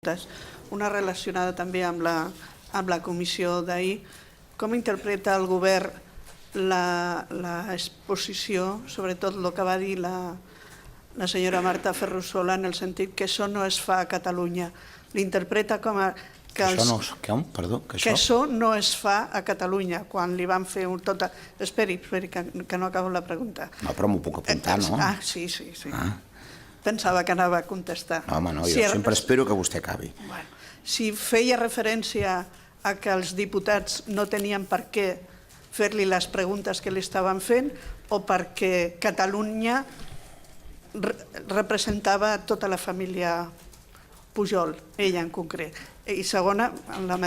Una relacionada també amb la comissió d'ahir. Com interpreta el govern l'exposició, sobretot el que va dir la senyora Marta Ferrusola, en el sentit que això no es fa a Catalunya? L'interpreta com a... Que això no es fa a Catalunya, quan li van fer tota... Esperi, que no acabo la pregunta. No, però m'ho puc apuntar, no? Ah, sí. Pensava que anava a contestar. No, home, no, jo sempre espero que vostè acabi. Si feia referència a que els diputats no tenien per què fer-li les preguntes que li estaven fent o perquè Catalunya representava tota la família Pujol, ella en concret. I segona, amb el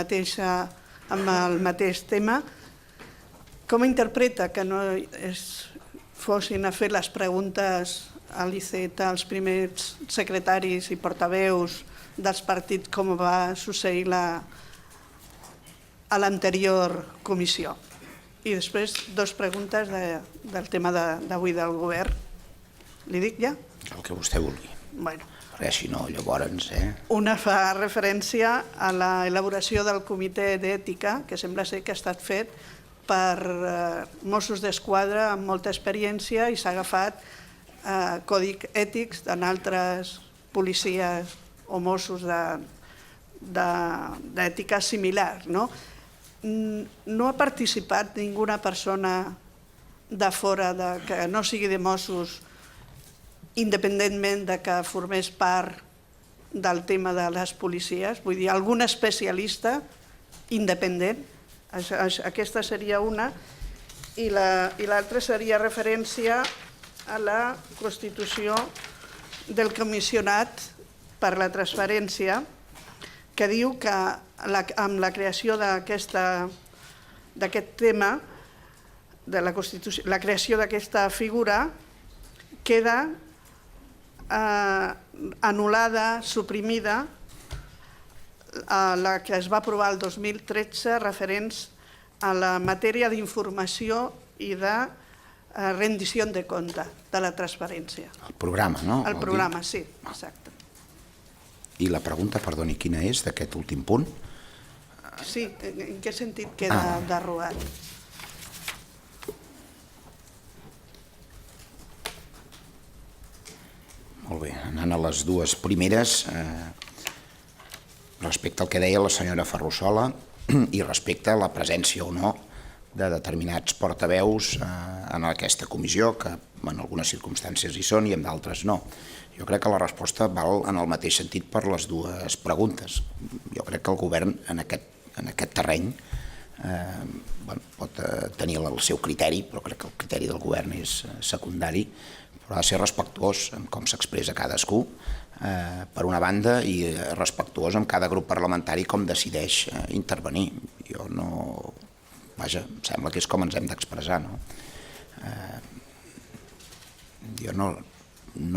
mateix tema, com interpreta que no fossin a fer les preguntes a l'ICETA als primers secretaris i portaveus dels partits com va succeir a l'anterior comissió? I després, dues preguntes del tema d'avui del govern. Li dic ja? El que vostè vulgui. Bueno. Perquè si no, llavors... Una fa referència a l'elaboració del comitè d'ètica, que sembla ser que ha estat fet per Mossos d'Esquadra amb molta experiència i s'ha agafat còdics ètics d'altres policies o Mossos d'ètica similar. No ha participat ninguna persona de fora que no sigui de Mossos, independentment de que formés part del tema de les policies? Vull dir, algun especialista independent? Aquesta seria una. I l'altra seria referència a la constitució del comissionat per la transparència, que diu que amb la creació d'aquest tema, la creació d'aquesta figura, queda anul·lada, suprimida, la que es va aprovar el 2013 referents a la matèria d'informació i de rendició de compte de la transparència. El programa, no? El programa, sí, exacte. I la pregunta, perdoni, quina és d'aquest últim punt? Sí, en què sentit queda derrogat? Molt bé, anant a les dues primeres, respecte al que deia la senyora Ferrusola i respecte a la presència o no de determinats portaveus en aquesta comissió, que en algunes circumstàncies hi són i en d'altres no. Jo crec que la resposta val en el mateix sentit per les dues preguntes. Jo crec que el govern en aquest terreny pot tenir el seu criteri, però crec que el criteri del govern és secundari, però ha de ser respectuós amb com s'expressa cadascú, per una banda, i respectuós amb cada grup parlamentari com decideix intervenir. Jo no... Vaja, em sembla que és com ens hem d'expressar, no? Jo no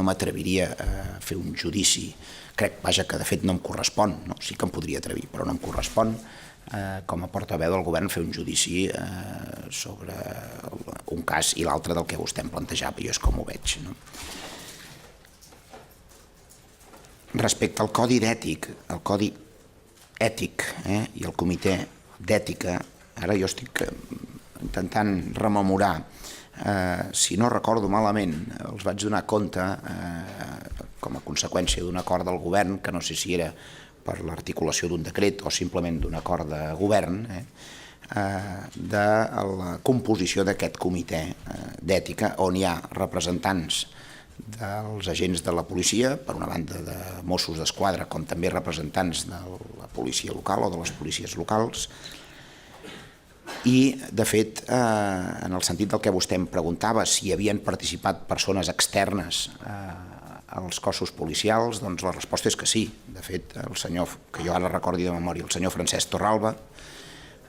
m'atreviria a fer un judici, crec, vaja, que de fet no em correspon, sí que em podria atrevir, però no em correspon com a portaveu del govern fer un judici sobre un cas i l'altre del que vostè em plantejava, jo és com ho veig. Respecte al codi d'ètic, el codi ètic i el comitè d'ètica, ara jo estic intentant rememorar, si no recordo malament, els vaig donar compte com a conseqüència d'un acord del govern, que no sé si era per l'articulació d'un decret o simplement d'un acord de govern, de la composició d'aquest comitè d'ètica, on hi ha representants dels agents de la policia, per una banda de Mossos d'Esquadra, com també representants de la policia local o de les policies locals. I, de fet, en el sentit del que vostè em preguntava, si havien participat persones externes als cossos policials, doncs la resposta és que sí. De fet, el senyor, que jo ara recordi de memòria, el senyor Francesc Torralba,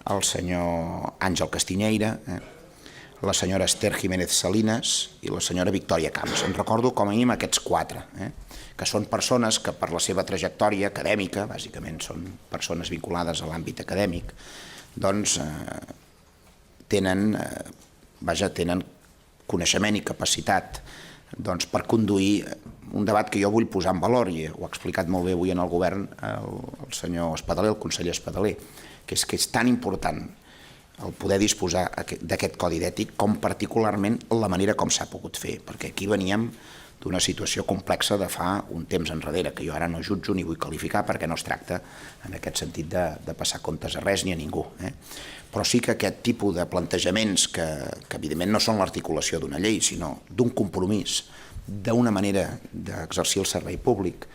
el senyor Àngel Castiñeira, la senyora Esther Jiménez Salinas i la senyora Victòria Camps. En recordo com a mínim aquests quatre, que són persones que per la seva trajectòria acadèmica, bàsicament són persones vinculades a l'àmbit acadèmic, doncs tenen coneixement i capacitat per conduir un debat que jo vull posar en valor, i ho ha explicat molt bé avui en el govern el senyor Espadaler, el conseller Espadaler, que és tan important el poder disposar d'aquest codi d'ètic com particularment la manera com s'ha pogut fer, perquè aquí veníem d'una situació complexa de fa un temps enrere, que jo ara no jutjo ni vull qualificar perquè no es tracta en aquest sentit de passar comptes a res ni a ningú. Però sí que aquest tipus de plantejaments, que evidentment no són l'articulació d'una llei, sinó d'un compromís, d'una manera d'exercir el servei públic,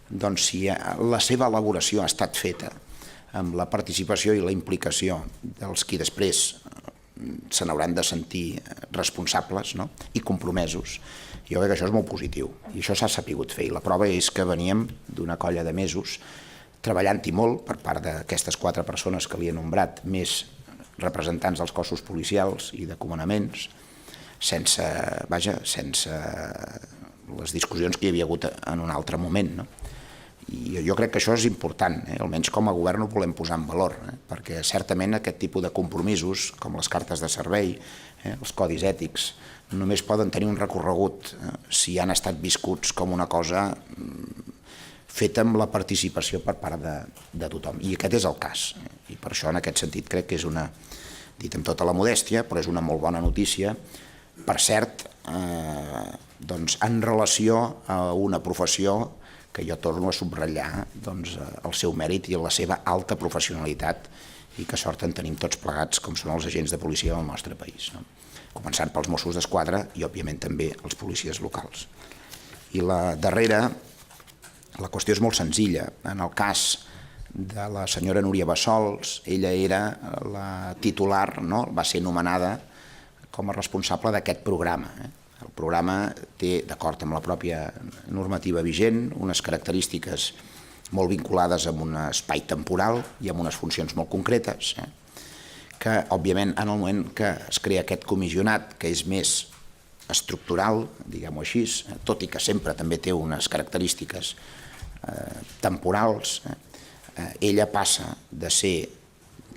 doncs si la seva elaboració ha estat feta amb la participació i la implicació dels qui després se n'hauran de sentir responsables i compromesos, jo crec que això és molt positiu i això s'ha sapigut fer, i la prova és que veníem d'una colla de mesos treballant-hi molt per part d'aquestes 4 persones que li he nombrat, més representants dels cossos policials i de comandaments, sense les discussions que hi havia hagut en un altre moment. I jo crec que això és important, almenys com a govern ho volem posar en valor, perquè certament aquest tipus de compromisos, com les cartes de servei, els codis ètics, només poden tenir un recorregut si han estat viscuts com una cosa feta amb la participació per part de tothom. I aquest és el cas. I per això, en aquest sentit, crec que és una, dit amb tota la modèstia, però és una molt bona notícia, per cert, en relació a una professió que jo torno a subratllar el seu mèrit i la seva alta professionalitat, i que sort en tenim tots plegats, com són els agents de policia del nostre país, començant pels Mossos d'Esquadra i, òbviament, també els policies locals. I la darrera, la qüestió és molt senzilla. En el cas de la senyora Núria Bassols, ella era la titular, va ser nomenada com a responsable d'aquest programa. El programa té, d'acord amb la pròpia normativa vigent, unes característiques molt vinculades amb un espai temporal i amb unes funcions molt concretes, que, òbviament, en el moment que es crea aquest comissionat, que és més estructural, diguem-ho així, tot i que sempre també té unes característiques temporals, ella passa de ser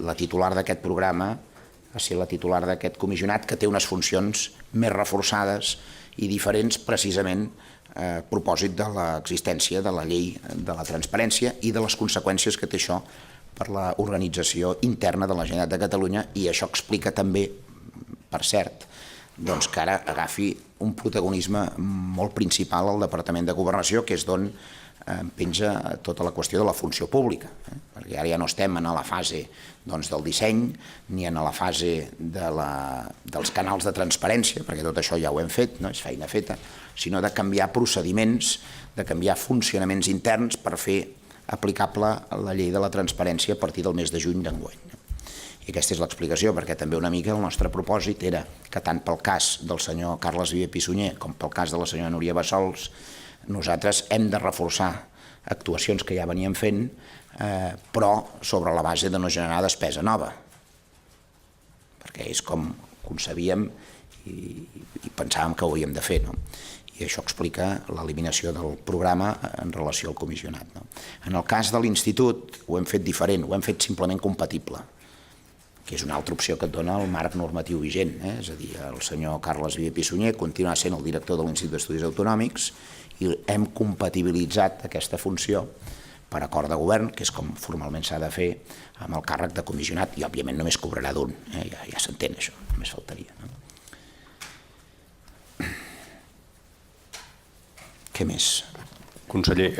la titular d'aquest programa a ser la titular d'aquest comissionat, que té unes funcions més reforçades i diferents precisament a propòsit de l'existència de la llei de la transparència i de les conseqüències que té això per l'organització interna de la Generalitat de Catalunya, i això explica també, per cert, que ara agafi un protagonisme molt principal al Departament de Governació, que és d'on penja tota la qüestió de la funció pública, perquè ara ja no estem en la fase del disseny ni en la fase dels canals de transparència, perquè tot això ja ho hem fet, és feina feta, sinó de canviar procediments, de canviar funcionaments interns per fer aplicable la llei de la transparència a partir del mes de juny d'enguany. I aquesta és l'explicació, perquè també una mica el nostre propòsit era que tant pel cas del senyor Carles Viver Pissunyer com pel cas de la senyora Núria Bassols, nosaltres hem de reforçar actuacions que ja veníem fent, però sobre la base de no generar despesa nova, perquè és com concebíem i pensàvem que ho havíem de fer. I això explica l'eliminació del programa en relació al comissionat. En el cas de l'institut ho hem fet diferent, ho hem fet simplement compatible, que és una altra opció que et dona el marc normatiu vigent, és a dir, el senyor Carles Viver Pissunyer continua sent el director de l'Institut d'Estudis Autonòmics i hem compatibilitzat aquesta funció per acord de govern, que és com formalment s'ha de fer, amb el càrrec de comissionat, i òbviament només cobrarà d'un, ja s'entén això, només faltaria. Què més? Conseller,